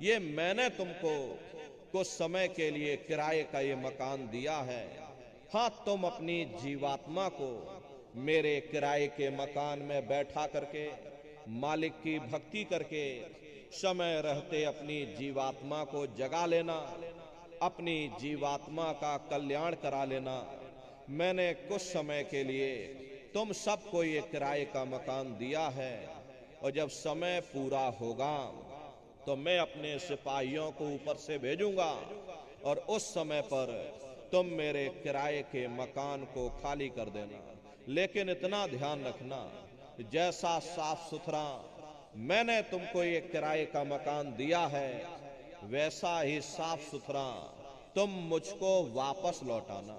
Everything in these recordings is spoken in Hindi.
ये मैंने तुमको कुछ समय के लिए किराए का ये मकान दिया है। हाँ, तुम अपनी जीवात्मा को मेरे किराए के मकान में बैठा करके मालिक की भक्ति करके समय रहते अपनी जीवात्मा को जगा लेना, अपनी जीवात्मा का कल्याण करा लेना। मैंने कुछ समय के लिए तुम सबको ये किराए का मकान दिया है, और जब समय पूरा होगा तो मैं अपने सिपाहियों को ऊपर से भेजूंगा, और उस समय पर तुम मेरे किराए के मकान को खाली कर देना। लेकिन इतना ध्यान रखना, जैसा साफ सुथरा मैंने तुमको ये किराए का मकान दिया है, वैसा ही साफ सुथरा तुम मुझको वापस लौटाना।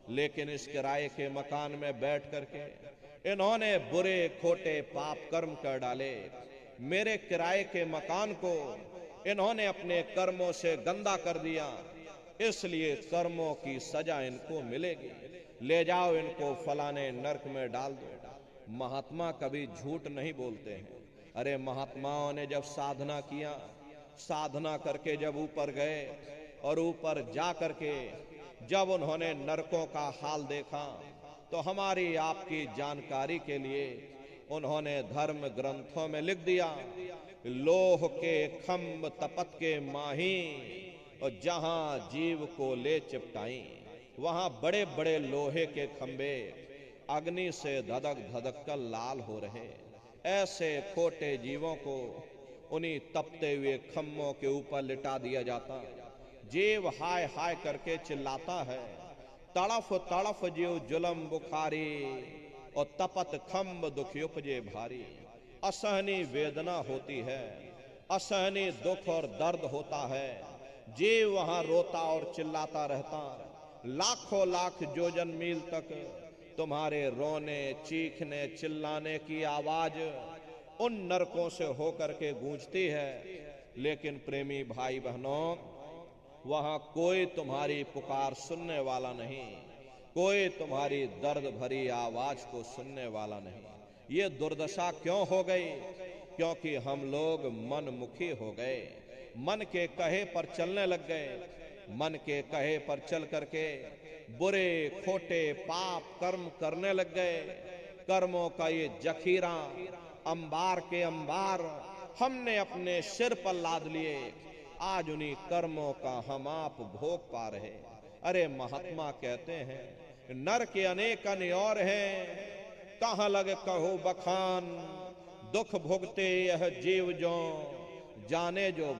लेकिन इस किराए के मकान में बैठ करके इन्होंने बुरे खोटे पाप कर्म कर डाले। मेरे किराए के मकान को इन्होंने अपने कर्मों से गंदा कर दिया, इसलिए कर्मों की सजा इनको मिलेगी। ले जाओ, इनको फलाने नरक में डाल दो। महात्मा कभी झूठ नहीं बोलते हैं। अरे महात्माओं ने जब साधना किया, साधना करके जब ऊपर गए, और ऊपर जा करके जब उन्होंने नरकों का हाल देखा, तो हमारी आपकी जानकारी के लिए उन्होंने धर्म ग्रंथों में लिख दिया, लोह के खम्भ तपत के माही, और जहां जीव को ले चिपटाई, वहां बड़े बड़े लोहे के खंबे अग्नि से धधक धधक कर लाल हो रहे। ऐसे खोटे जीवों को उन्हीं तपते हुए खम्भों के ऊपर लिटा दिया जाता। जीव हाय हाय करके चिल्लाता है, तड़फ तड़फ जीव जुलम बुखारी, और तपत खम्भ दुख उपजे भारी। असहनीय वेदना होती है, असहनीय दुख और दर्द होता है। जीव वहां रोता और चिल्लाता रहता। लाखों लाख योजन मील तक तुम्हारे रोने चीखने चिल्लाने की आवाज उन नरकों से होकर के गूंजती है। लेकिन प्रेमी भाई बहनों, वहां कोई तुम्हारी पुकार सुनने वाला नहीं, कोई तुम्हारी दर्द भरी आवाज को सुनने वाला नहीं। ये दुर्दशा क्यों हो गई? क्योंकि हम लोग मनमुखी हो गए, मन के कहे पर चलने लग गए। मन के कहे पर चल करके बुरे खोटे पाप कर्म करने लग गए। कर्मों का ये जखीरा अंबार के अंबार हमने अपने सिर पर लाद लिए। आज उन्हीं कर्मों का हम आप भोग पा रहे। अरे महात्मा कहते हैं, नर के अनेक अन्य और हैं, कहां लग कहो बखान, दुख भोगते यह जीव जो जाने जो